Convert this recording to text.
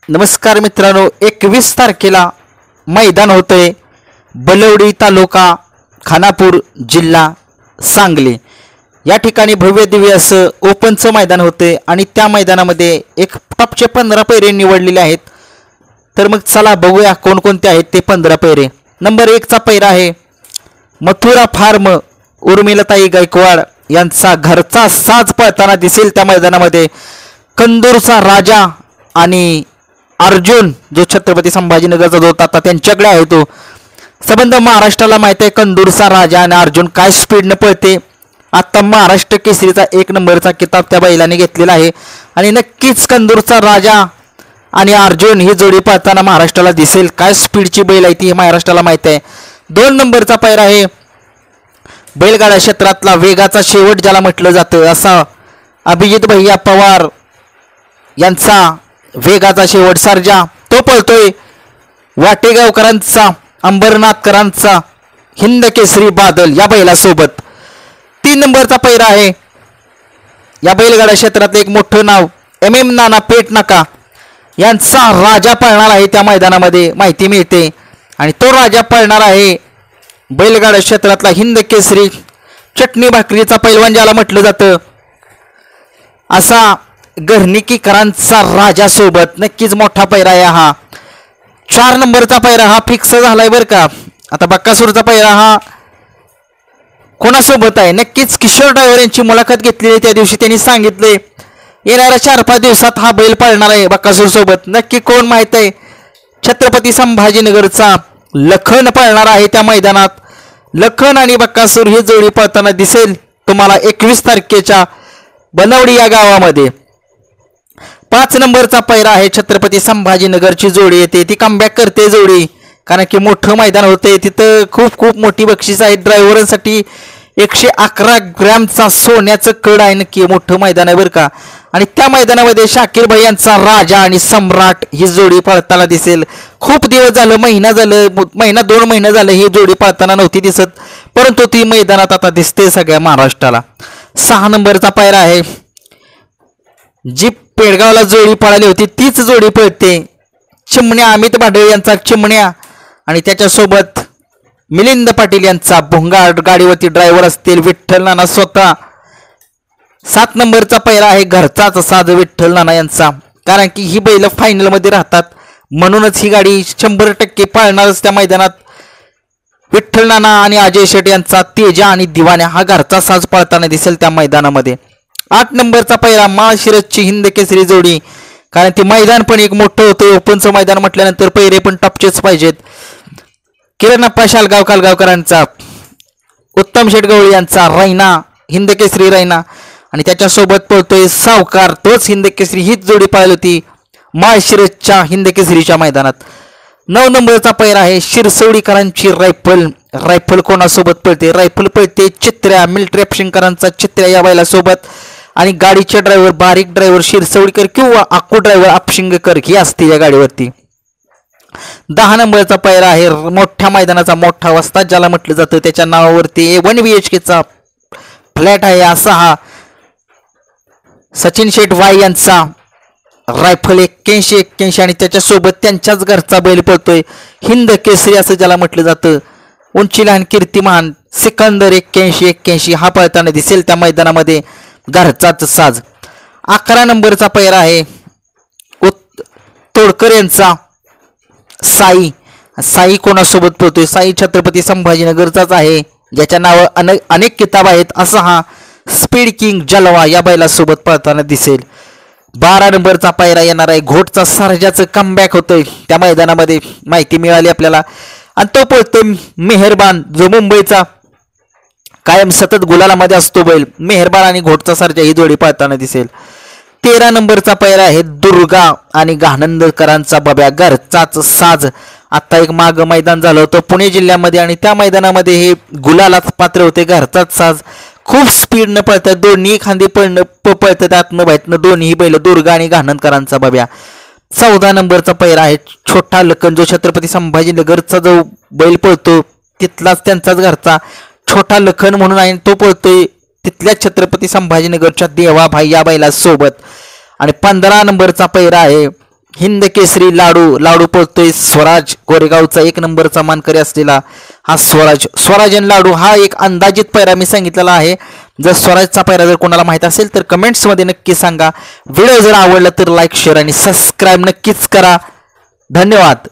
नमस्कार मित्रांनो, 21 तारखेला मैदान होतंय बलवडी तालुका खानापूर जिल्हा सांगली या ठिकाणी भव्य दिव्य असं ओपनचं मैदान होते आणि त्या मैदानामध्ये एक टॉपचे 15 पैरे निवडलेले आहेत। तर मग चला बघूया कोणकोणते आहेत ते 15 पैरे। नंबर 1 चा पैरा आहे मथुरा फार्म उर्मिलाताई गायकवाड यांचा घरचा साज पळताना दिसेल त्या मैदानामध्ये। कंदूरचा राजा आणि अर्जुन जो छत्रपती संभाजीनगरचा जो आता त्यांच्याकडे आहे तो संबंध महाराष्ट्राला माहिती आहे। कंदूरचा राजा आणि अर्जुन काय स्पीडने पळते। आता महाराष्ट्र केसरीचा 1 नंबरचा किताब त्या बैलाने घेतलेला आहे आणि नक्कीच कंदूरचा राजा आणि अर्जुन ही जोडी पळताना महाराष्ट्राला दिसेल। काय स्पीडची बैल आहे ती महाराष्ट्राला माहिती आहे। 2 नंबरचा पैरा आहे बैलगाडा क्षेत्रातला वेगाचा शेवट ज्याला म्हटलं जातं असा अभिजित भैया पवार यांचा वेगाचा शेवट सर्जा तो पळतोय वाटेगावकरांचा अंबरनाथकरांचा हिंद केसरी बादल या बैलासोबत। 3 नंबरचा पैरा आहे या बैलगाडा क्षेत्रातलं एक मोठं नाव MM नाना पेटनाका यांचा राजा पळणार आहे त्या मैदानामध्ये माहिती मिळते आणि तो राजा पळणार आहे बैलगाडा क्षेत्रातला हिंद केसरी चटणी भाकरीचा पैलवान ज्याला म्हटलं जातं असा घरणीकरांचा राजा सोबत नक्कीच मोठा पैरा आहे हा। 4 नंबरचा पैरा हा फिक्स झालाय बरं का। आता बक्कासूरचा पैरा हा कोणासोबत आहे नक्कीच किशोर ड्रायव्हर यांची मुलाखत घेतली त्या दिवशी त्यांनी सांगितले येणाऱ्या 4-5 दिवसात हा बैल पळणार आहे बक्कासूर सोबत। नक्की कोण माहित आहे छत्रपती संभाजीनगरचा लखन पळणार आहे त्या मैदानात। लखन आणि बक्कासूर ही जोडी पळताना दिसेल तुम्हाला 21 तारखेच्या बनवडी या गावामध्ये। 5 नंबरचा पैरा आहे छत्रपती संभाजीनगरची जोडी येते ती कमबॅक करते जोडी कारण की मोठं मैदान होते तिथं खूप मोठी बक्षीस आहेत ड्रायव्हरांसाठी। 111 ग्रॅमचा सोन्याचं कड आहे नक्की मोठं मैदान आहे बरं का। आणि त्या मैदानामध्ये शाकीर भाई यांचा राजा आणि सम्राट ही जोडी पळताना दिसेल। खूप दिवस झालं महिना 2 महिने झालं ही जोडी पळताना नव्हती दिसत परंतु ती मैदानात आता दिसते सगळ्या महाराष्ट्राला। 6 नंबरचा पैरा आहे जी पेडगावला जोडी पळाली होती तीच जोडी पळते चिमण्या अमित भांडळे यांचा चिमण्या आणि त्याच्यासोबत मिलिंद पाटील यांचा भुंगा गाडीवरती ड्रायव्हर असतील विठ्ठल नाना स्वतः। 7 नंबरचा पैरा आहे घरचाच साज विठ्ठल नाना यांचा कारण की ही बैल फायनल मध्ये राहतात म्हणूनच ही गाडी 100% पळणारच त्या मैदानात। विठ्ठल नाना आणि अजय शेट यांचा तेजा आणि दिवाण्या हा घरचा साज पळताना दिसेल त्या मैदानामध्ये। 8 नंबरचा पैरा माळशिरसची हिंद केसरी जोडी कारण ते मैदान पण एक मोठं होतं ओपनचं मैदान म्हटल्यानंतर पैरे पण टॉपचेच पाहिजेत। किरणप्पा शालगाव कालगावकरांचा उत्तम शेट गवळी यांचा रैना हिंद केसरी रैना आणि त्याच्यासोबत पळतोय सावकार तोच हिंद केसरी हीच जोडी पाहिली होती माळशिरसच्या हिंद केसरीच्या मैदानात। 9 नंबरचा पैरा आहे शिरसवडीकरांची रायफल कोणासोबत पळते रायफल पळते चित्र्या मिलिटरी ऑप्शनकरांचा चित्र्या या बैलासोबत आणि गाडीचे ड्रायव्हर बारीक ड्रायव्हर शिरसवडीकर किंवा आकू ड्रायव्हर अपशिंगकर ही असते या गाडीवरती। 10 नंबरचा पैरा आहे मोठ्या मैदानाचा मोठा वस्ताद ज्याला म्हटलं जातं त्याच्या नावावरती 1 BHK चा फ्लॅट आहे असा हा सचिन शेठ वाई यांचा रायफल 81 आणि त्याच्यासोबत त्यांच्याच घरचा बैल पळतोय हिंद केसरी असं ज्याला म्हटलं जातं उंची लहान कीर्तिमान सिकंदर 81 हा पळताना दिसेल त्या मैदानामध्ये घरचाच साज। 11 नंबरचा पैरा आहे तोडकर यांचा साई कोणासोबत पळतोय साई छत्रपती संभाजीनगरचाच आहे ज्याच्या नावावर अनेक किताब आहेत असा हा स्पीड किंग जलवा या बैलासोबत पळताना दिसेल। 12 नंबरचा पैरा येणार आहे घोटचा सर्जाचं कमबॅक होतोय त्या मैदानामध्ये माहिती मिळाली आपल्याला आणि तो पळतोय मेहरबान जो मुंबईचा कायम सतत गुलालामध्ये असतो बैल मेहरबान आणि घोटचा सर्जा ही जोडी पळताना दिसेल। 13 नंबरचा पैरा आहे दुर्गा आणि गानंदकरांचा बब्या घरचाच साज। आता एक माग मैदान झालं होतं पुणे जिल्ह्यामध्ये आणि त्या मैदानामध्ये हे गुलालाच पात्र होते घरचाच साज खूप स्पीडनं पळतात दोन्ही खांदी पळतात आतनं बाहेरनं दोन्ही बैल दुर्गा आणि गानंदकरांचा बब्या। 14 नंबरचा पैरा आहे छोटा लखन जो छत्रपती संभाजीनगरचा जो बैल पळतो तिथलाच त्यांचाच घरचा छोटा लखन म्हणून आहे तो पळतोय तिथल्या छत्रपती संभाजीनगरच्या देवा भाई या बैला सोबत। आणि 15 नंबरचा पैरा आहे हिंद केसरी लाडू पळतोय स्वराज गोरेगावचा 1 नंबरचा मानकरी असलेला हा स्वराज आणि लाडू हा एक अंदाजित पैरा मी सांगितलेला आहे. जर स्वराजचा पैरा जर कोणाला माहित असेल तर कमेंट्समध्ये नक्की सांगा. व्हिडिओ जर आवडला तर लाईक शेअर आणि सबस्क्राईब नक्कीच करा. धन्यवाद.